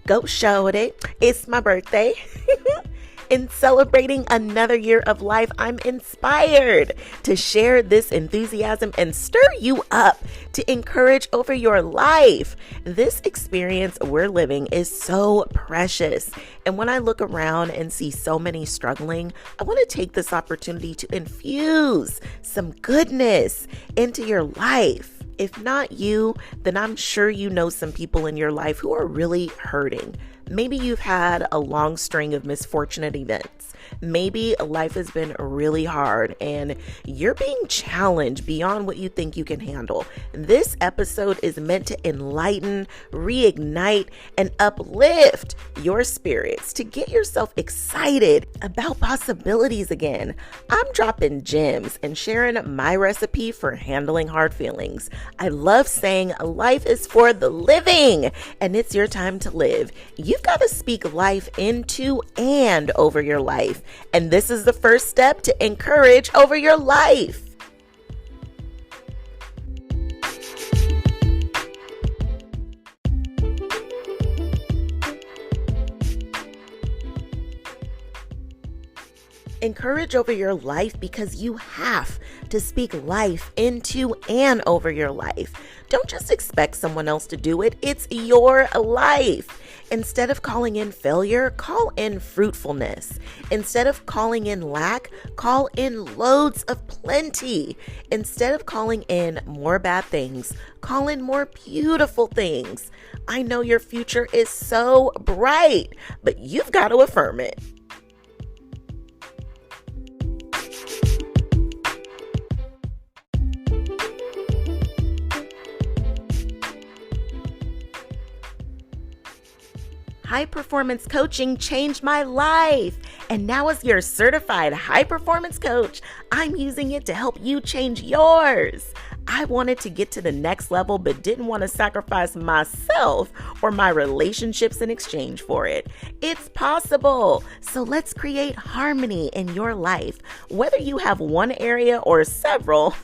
Go show it. It's my birthday. In celebrating another year of life, I'm inspired to share this enthusiasm and stir you up to encourage over your life. This experience we're living is so precious. And when I look around and see so many struggling, I want to take this opportunity to infuse some goodness into your life. If not you, then I'm sure you know some people in your life who are really hurting. Maybe you've had a long string of misfortunate events. Maybe life has been really hard and you're being challenged beyond what you think you can handle. This episode is meant to enlighten, reignite, and uplift your spirits to get yourself excited about possibilities again. I'm dropping gems and sharing my recipe for handling hard feelings. I love saying life is for the living and it's your time to live. You've got to speak life into and over your life. And this is the first step to encourage over your life. Encourage over your life because you have to speak life into and over your life. Don't just expect someone else to do it. It's your life. Instead of calling in failure, call in fruitfulness. Instead of calling in lack, call in loads of plenty. Instead of calling in more bad things, call in more beautiful things. I know your future is so bright, but you've got to affirm it. High performance coaching changed my life. And now as your certified high performance coach, I'm using it to help you change yours. I wanted to get to the next level, but didn't want to sacrifice myself or my relationships in exchange for it. It's possible. So let's create harmony in your life. Whether you have one area or several,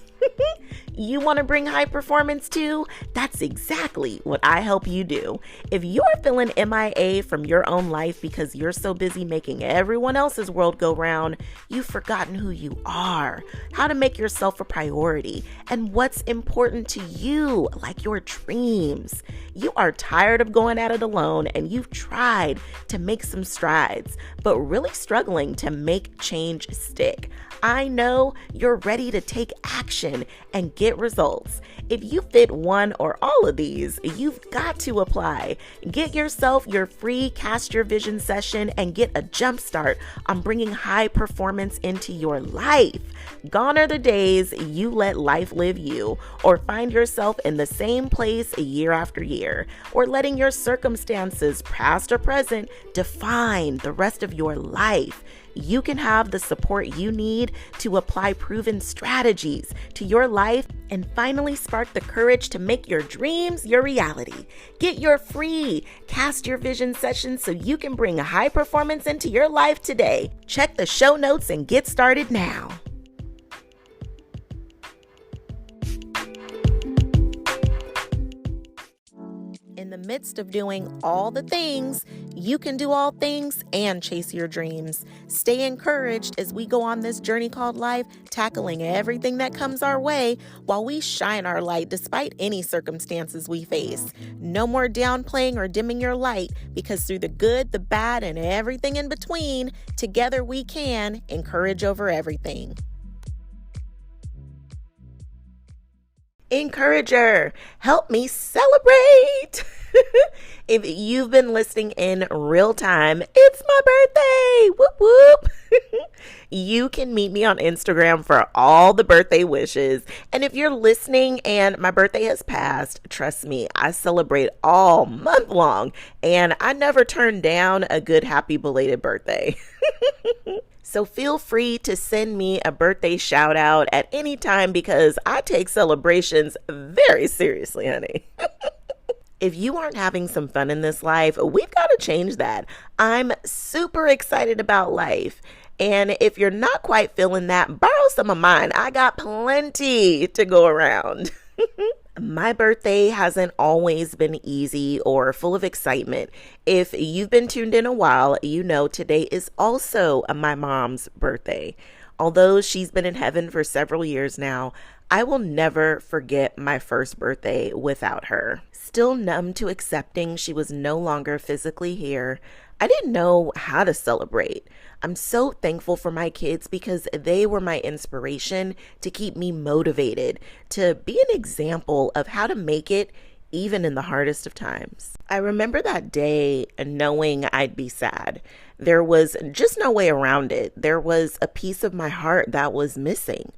you want to bring high performance to? That's exactly what I help you do. If you're feeling MIA from your own life because you're so busy making everyone else's world go round, you've forgotten who you are, how to make yourself a priority, and what's important to you, like your dreams. You are tired of going at it alone and you've tried to make some strides, but really struggling to make change stick. I know you're ready to take action and get results. If you fit one or all of these, you've got to apply. Get yourself your free Cast Your Vision session and get a jump start on bringing high performance into your life. Gone are the days you let life live you or find yourself in the same place year after year, or letting your circumstances, past or present, define the rest of your life. You can have the support you need to apply proven strategies to your life and finally spark the courage to make your dreams your reality. Get your free Cast Your Vision session so you can bring high performance into your life today. Check the show notes and get started now. In the midst of doing all the things, you can do all things and chase your dreams. Stay encouraged as we go on this journey called life, tackling everything that comes our way while we shine our light despite any circumstances we face. No more downplaying or dimming your light, because through the good, the bad, and everything in between, together we can encourage over everything. Encourager, help me celebrate. If you've been listening in real time, it's my birthday. Whoop, whoop. You can meet me on Instagram for all the birthday wishes. And if you're listening and my birthday has passed, trust me, I celebrate all month long and I never turn down a good happy belated birthday. So feel free to send me a birthday shout out at any time because I take celebrations very seriously, honey. If you aren't having some fun in this life, we've got to change that. I'm super excited about life. And if you're not quite feeling that, borrow some of mine. I got plenty to go around. My birthday hasn't always been easy or full of excitement. If you've been tuned in a while, you know today is also my mom's birthday. Although she's been in heaven for several years now, I will never forget my first birthday without her. Still numb to accepting she was no longer physically here, I didn't know how to celebrate. I'm so thankful for my kids because they were my inspiration to keep me motivated, to be an example of how to make it even in the hardest of times. I remember that day knowing I'd be sad. There was just no way around it. There was a piece of my heart that was missing.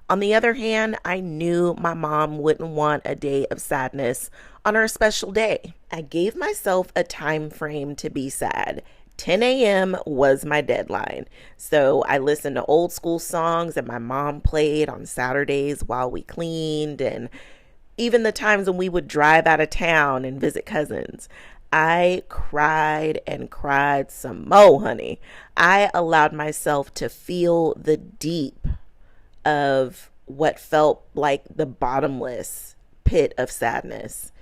On the other hand, I knew my mom wouldn't want a day of sadness on her special day. I gave myself a time frame to be sad. 10 a.m. was my deadline. So I listened to old school songs that my mom played on Saturdays while we cleaned, and even the times when we would drive out of town and visit cousins. I cried and cried some more, honey. I allowed myself to feel the deep of what felt like the bottomless pit of sadness.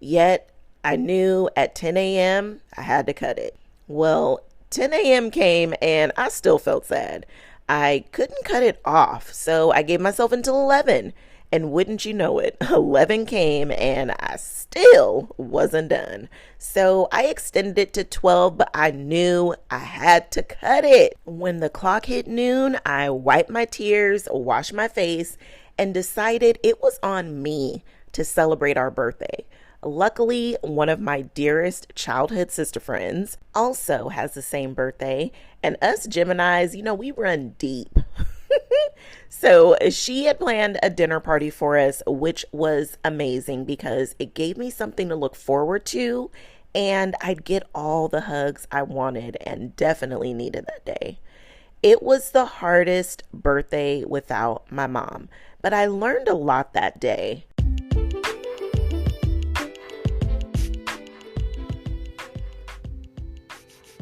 Yet I knew at 10 a.m. I had to cut it. Well, 10 a.m. came and I still felt sad. I couldn't cut it off, so I gave myself until 11. And wouldn't you know it, 11 came and I still wasn't done. So I extended it to 12, but I knew I had to cut it. When the clock hit noon, I wiped my tears, washed my face, and decided it was on me to celebrate our birthday. Luckily, one of my dearest childhood sister friends also has the same birthday, and us Geminis, we run deep. So she had planned a dinner party for us, which was amazing because it gave me something to look forward to, and I'd get all the hugs I wanted and definitely needed that day. It was the hardest birthday without my mom, but I learned a lot that day.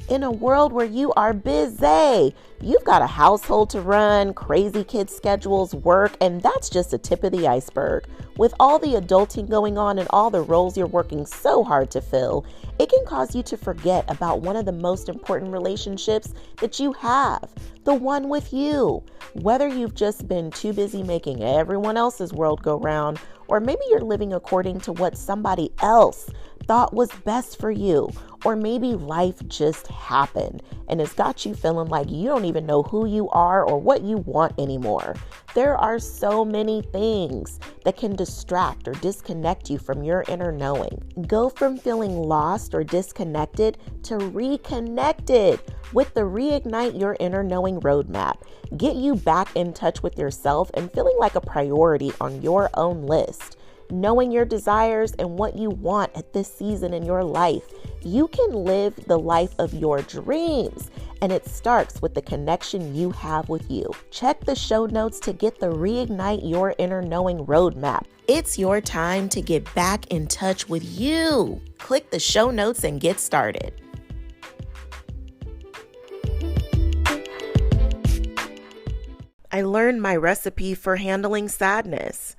In a world where you are busy, you've got a household to run, crazy kids' schedules, work, and that's just the tip of the iceberg. With all the adulting going on and all the roles you're working so hard to fill, it can cause you to forget about one of the most important relationships that you have, the one with you. Whether you've just been too busy making everyone else's world go round, or maybe you're living according to what somebody else thought was best for you, or maybe life just happened and it's got you feeling like you don't even know who you are or what you want anymore. There are so many things that can distract or disconnect you from your inner knowing. Go from feeling lost or disconnected to reconnected with the Reignite Your Inner Knowing roadmap. Get you back in touch with yourself and feeling like a priority on your own list. Knowing your desires and what you want at this season in your life, you can live the life of your dreams. And it starts with the connection you have with you. Check the show notes to get the Reignite Your Inner Knowing roadmap. It's your time to get back in touch with you. Click the show notes and get started. I learned my recipe for handling sadness.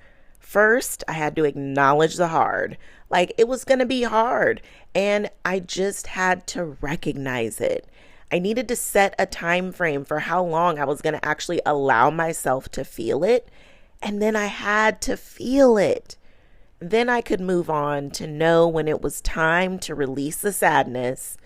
First, I had to acknowledge the hard. Like, it was going to be hard, and I just had to recognize it. I needed to set a time frame for how long I was going to actually allow myself to feel it, and then I had to feel it. Then I could move on to know when it was time to release the sadness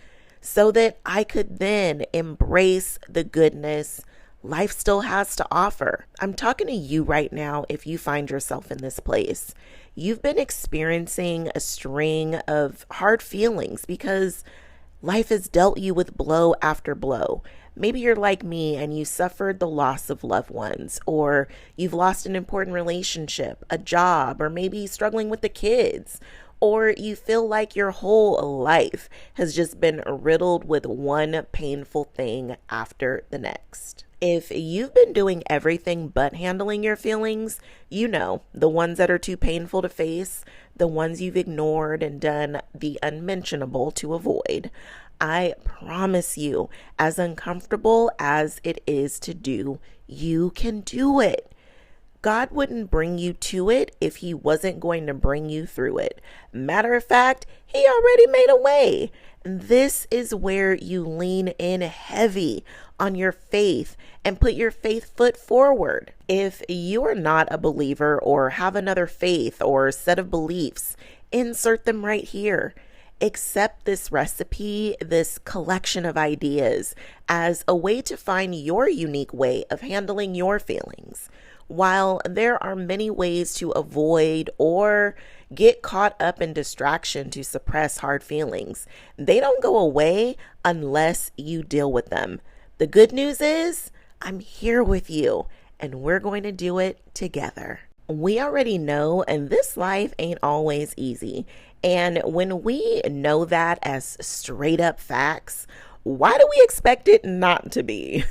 so that I could then embrace the goodness life still has to offer. I'm talking to you right now if you find yourself in this place. You've been experiencing a string of hard feelings because life has dealt you with blow after blow. Maybe you're like me and you suffered the loss of loved ones, or you've lost an important relationship, a job, or maybe struggling with the kids, or you feel like your whole life has just been riddled with one painful thing after the next. If you've been doing everything but handling your feelings, you know, the ones that are too painful to face, the ones you've ignored and done the unmentionable to avoid, I promise you, as uncomfortable as it is to do, you can do it. God wouldn't bring you to it if he wasn't going to bring you through it. Matter of fact, he already made a way. This is where you lean in heavy on your faith and put your faith foot forward. If you are not a believer or have another faith or set of beliefs, insert them right here. Accept this recipe, this collection of ideas, as a way to find your unique way of handling your feelings. While there are many ways to avoid or get caught up in distraction to suppress hard feelings, they don't go away unless you deal with them. The good news is, I'm here with you, and we're going to do it together. We already know, and this life ain't always easy. And when we know that as straight up facts, why do we expect it not to be?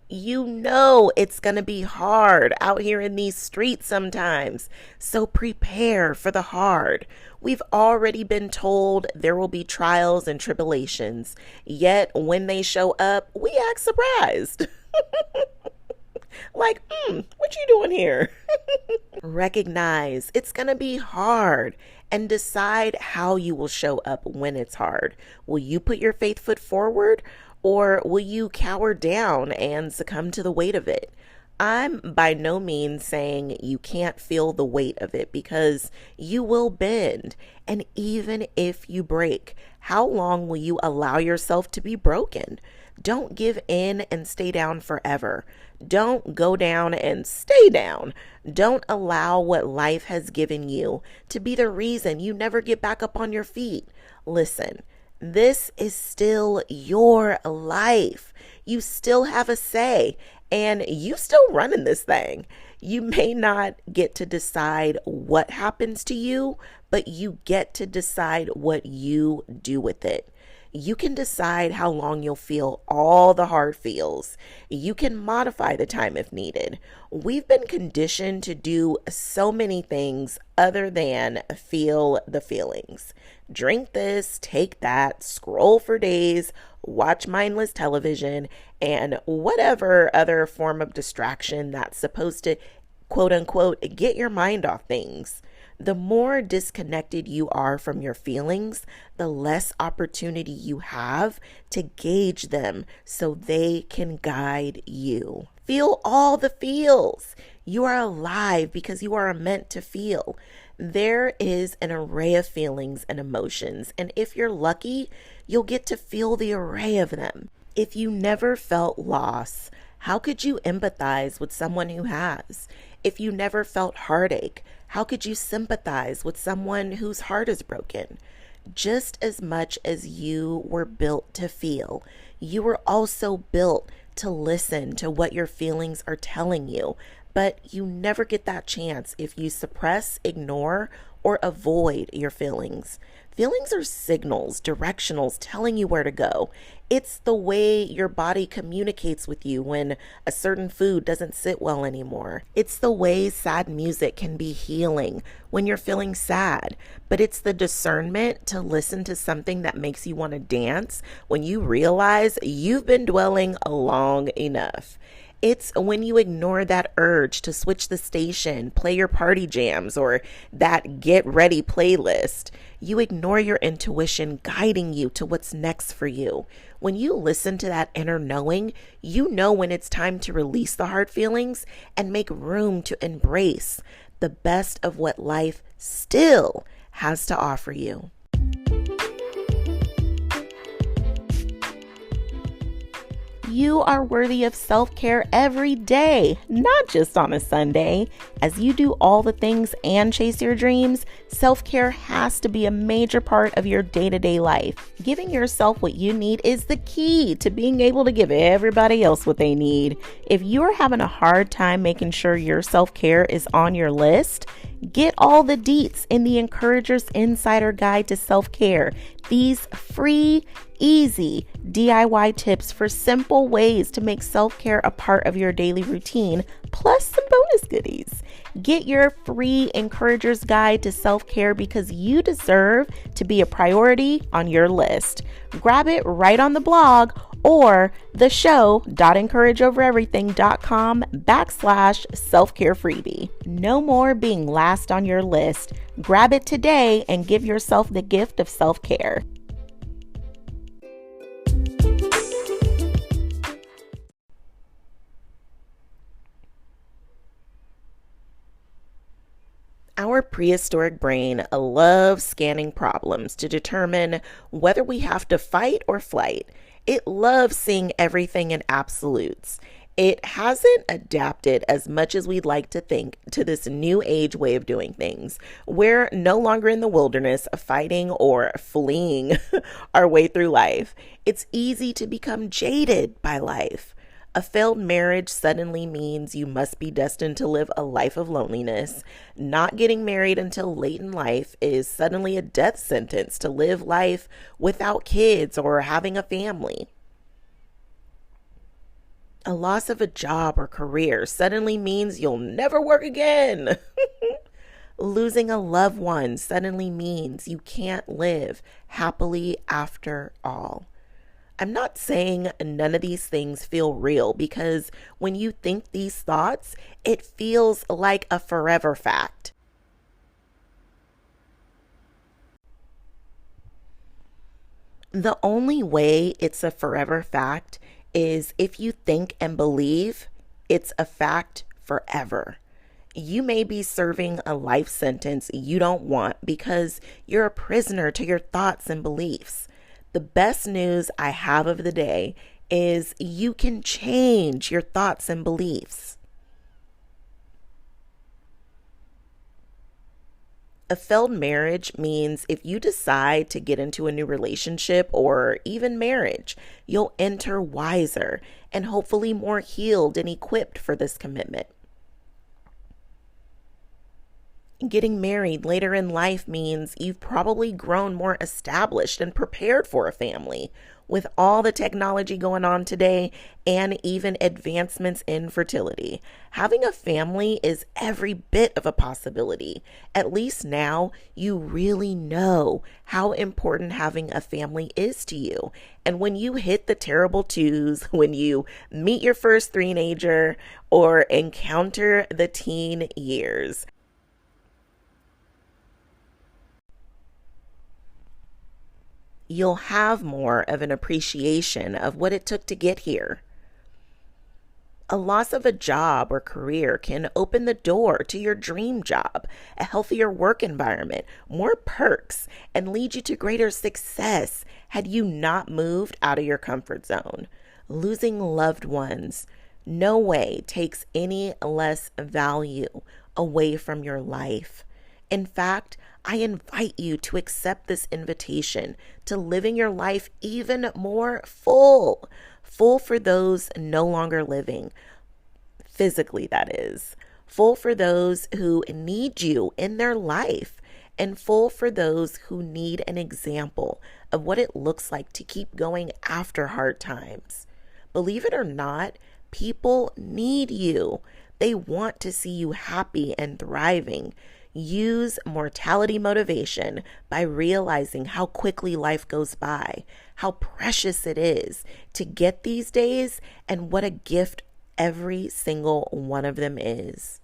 You know it's going to be hard out here in these streets sometimes. So prepare for the hard. We've already been told there will be trials and tribulations. Yet when they show up, we act surprised. Like, what you doing here? Recognize it's going to be hard and decide how you will show up when it's hard. Will you put your faith foot forward? Or will you cower down and succumb to the weight of it? I'm by no means saying you can't feel the weight of it, because you will bend. And even if you break, how long will you allow yourself to be broken? Don't give in and stay down forever. Don't go down and stay down. Don't allow what life has given you to be the reason you never get back up on your feet. Listen. This is still your life. You still have a say, and you still running this thing. You may not get to decide what happens to you, but you get to decide what you do with it. You can decide how long you'll feel all the hard feels. You can modify the time if needed. We've been conditioned to do so many things other than feel the feelings. Drink this, take that, scroll for days, watch mindless television, and whatever other form of distraction that's supposed to, quote unquote, get your mind off things. The more disconnected you are from your feelings, the less opportunity you have to gauge them so they can guide you. Feel all the feels. You are alive because you are meant to feel. There is an array of feelings and emotions, and if you're lucky, you'll get to feel the array of them. If you never felt loss, how could you empathize with someone who has? If you never felt heartache, how could you sympathize with someone whose heart is broken? Just as much as you were built to feel, you were also built to listen to what your feelings are telling you. But you never get that chance if you suppress, ignore, or avoid your feelings. Feelings are signals, directionals telling you where to go. It's the way your body communicates with you when a certain food doesn't sit well anymore. It's the way sad music can be healing when you're feeling sad. But it's the discernment to listen to something that makes you want to dance when you realize you've been dwelling long enough. It's when you ignore that urge to switch the station, play your party jams, or that get ready playlist. You ignore your intuition guiding you to what's next for you. When you listen to that inner knowing, you know when it's time to release the hard feelings and make room to embrace the best of what life still has to offer you. You are worthy of self-care every day, not just on a Sunday. As you do all the things and chase your dreams, self-care has to be a major part of your day-to-day life. Giving yourself what you need is the key to being able to give everybody else what they need. If you're having a hard time making sure your self-care is on your list, get all the deets in the Encourager's Insider Guide to Self-Care. These free, easy DIY tips for simple ways to make self-care a part of your daily routine, plus some bonus goodies. Get your free Encourager's Guide to Self-Care because you deserve to be a priority on your list. Grab it right on the blog or theshow.encourageovereverything.com/self-care freebie. No more being last on your list. Grab it today and give yourself the gift of self-care. Our prehistoric brain loves scanning problems to determine whether we have to fight or flight. It loves seeing everything in absolutes. It hasn't adapted as much as we'd like to think to this new age way of doing things. We're no longer in the wilderness fighting or fleeing our way through life. It's easy to become jaded by life. A failed marriage suddenly means you must be destined to live a life of loneliness. Not getting married until late in life is suddenly a death sentence to live life without kids or having a family. A loss of a job or career suddenly means you'll never work again. Losing a loved one suddenly means you can't live happily after all. I'm not saying none of these things feel real, because when you think these thoughts, it feels like a forever fact. The only way it's a forever fact is if you think and believe it's a fact forever. You may be serving a life sentence you don't want because you're a prisoner to your thoughts and beliefs. The best news I have of the day is you can change your thoughts and beliefs. A failed marriage means if you decide to get into a new relationship or even marriage, you'll enter wiser and hopefully more healed and equipped for this commitment. Getting married later in life means you've probably grown more established and prepared for a family. With all the technology going on today and even advancements in fertility, having a family is every bit of a possibility. At least now you really know how important having a family is to you. And when you hit the terrible twos, when you meet your first teenager or encounter the teen years, you'll have more of an appreciation of what it took to get here. A loss of a job or career can open the door to your dream job, a healthier work environment, more perks, and lead you to greater success had you not moved out of your comfort zone. Losing loved ones no way takes any less value away from your life. In fact, I invite you to accept this invitation to living your life even more full for those no longer living, physically that is, full for those who need you in their life, and full for those who need an example of what it looks like to keep going after hard times. Believe it or not, people need you. They want to see you happy and thriving. Use mortality motivation by realizing how quickly life goes by, how precious it is to get these days, and what a gift every single one of them is.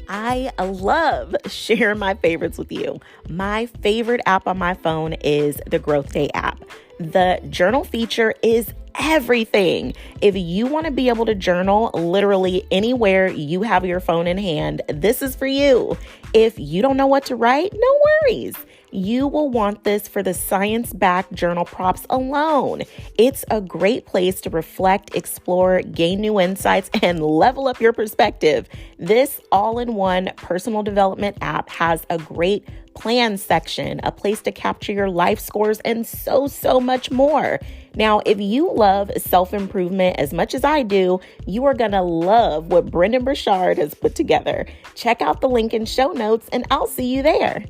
I love sharing my favorites with you. My favorite app on my phone is the Growth Day app. The journal feature is everything. If you want to be able to journal literally anywhere you have your phone in hand, this is for you. If you don't know what to write, no worries. You will want this for the science-backed journal prompts alone. It's a great place to reflect, explore, gain new insights, and level up your perspective. This all-in-one personal development app has a great plan section, a place to capture your life scores, and so much more. Now, if you love self-improvement as much as I do, you are going to love what Brendan Burchard has put together. Check out the link in show notes, and I'll see you there.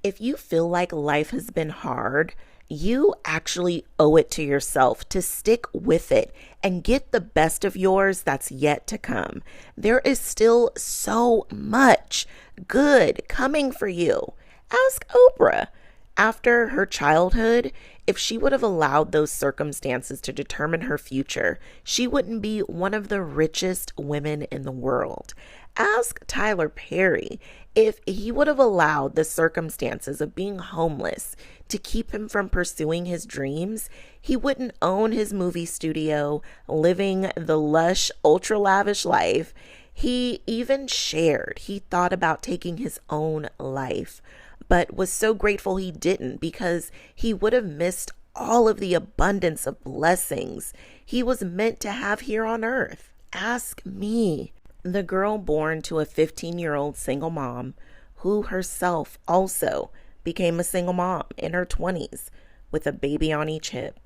If you feel like life has been hard, you actually owe it to yourself to stick with it and get the best of yours that's yet to come. There is still so much good coming for you. Ask Oprah. After her childhood, if she would have allowed those circumstances to determine her future, she wouldn't be one of the richest women in the world. Ask Tyler Perry. If he would have allowed the circumstances of being homeless to keep him from pursuing his dreams, he wouldn't own his movie studio, living the lush, ultra lavish life. He even shared. He thought about taking his own life, but was so grateful he didn't, because he would have missed all of the abundance of blessings he was meant to have here on earth. Ask me, the girl born to a 15-year-old single mom who herself also became a single mom in her 20s with a baby on each hip.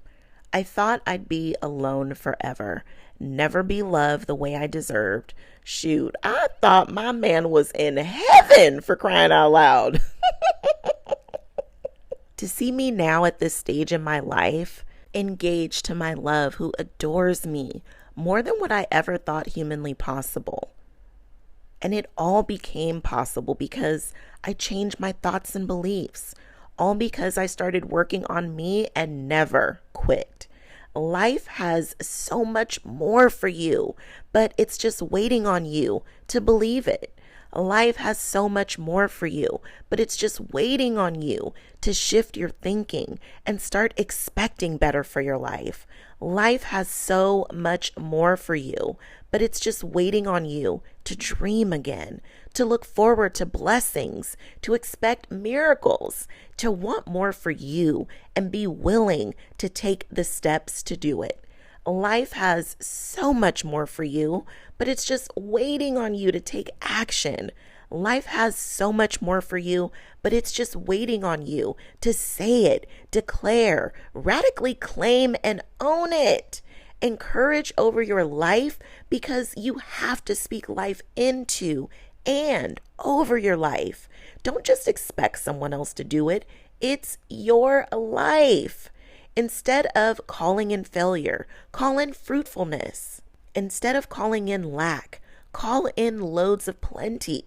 I thought I'd be alone forever, never be loved the way I deserved. Shoot, I thought my man was in heaven, for crying out loud. To see me now at this stage in my life, engaged to my love who adores me more than what I ever thought humanly possible. And it all became possible because I changed my thoughts and beliefs, all because I started working on me and never quit. Life has so much more for you, but it's just waiting on you to believe it. Life has so much more for you, but it's just waiting on you to shift your thinking and start expecting better for your life. Life has so much more for you, but it's just waiting on you to dream again, to look forward to blessings, to expect miracles, to want more for you and be willing to take the steps to do it. Life has so much more for you, but it's just waiting on you to take action. Life has so much more for you, but it's just waiting on you to say it, declare, radically claim, and own it. Encourage over your life, because you have to speak life into and over your life. Don't just expect someone else to do it. It's your life. Instead of calling in failure, call in fruitfulness. Instead of calling in lack, call in loads of plenty.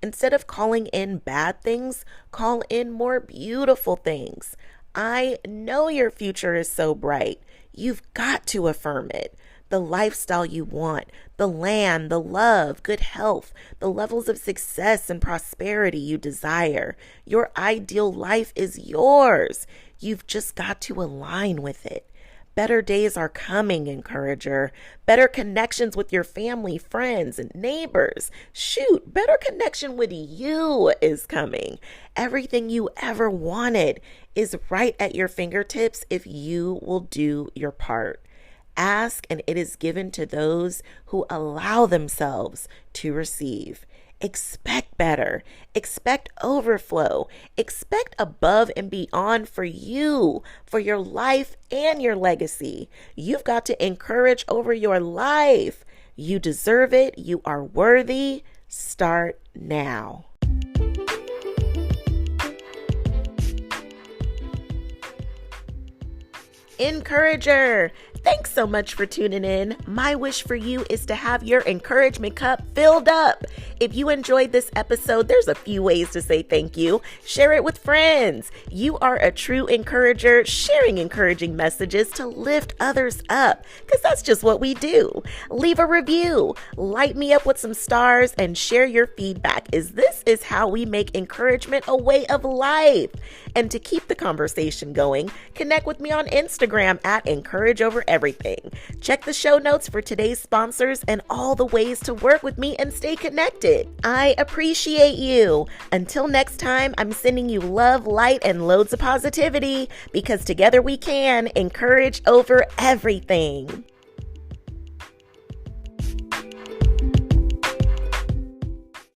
Instead of calling in bad things, call in more beautiful things. I know your future is so bright. You've got to affirm it. The lifestyle you want, the land, the love, good health, the levels of success and prosperity you desire. Your ideal life is yours. You've just got to align with it. Better days are coming, encourager. Better connections with your family, friends, and neighbors. Shoot, better connection with you is coming. Everything you ever wanted is right at your fingertips if you will do your part. Ask, and it is given to those who allow themselves to receive. Expect better. Expect overflow. Expect above and beyond for you, for your life and your legacy. You've got to encourage over your life. You deserve it. You are worthy. Start now. Encourager, thanks so much for tuning in. My wish for you is to have your encouragement cup filled up. If you enjoyed this episode, there's a few ways to say thank you. Share it with friends. You are a true encourager, sharing encouraging messages to lift others up, because that's just what we do. Leave a review, light me up with some stars, and share your feedback, as this is how we make encouragement a way of life. And to keep the conversation going, connect with me on Instagram at Encourage Over Everything. Check the show notes for today's sponsors and all the ways to work with me and stay connected. I appreciate you. Until next time, I'm sending you love, light, and loads of positivity, because together we can encourage over everything.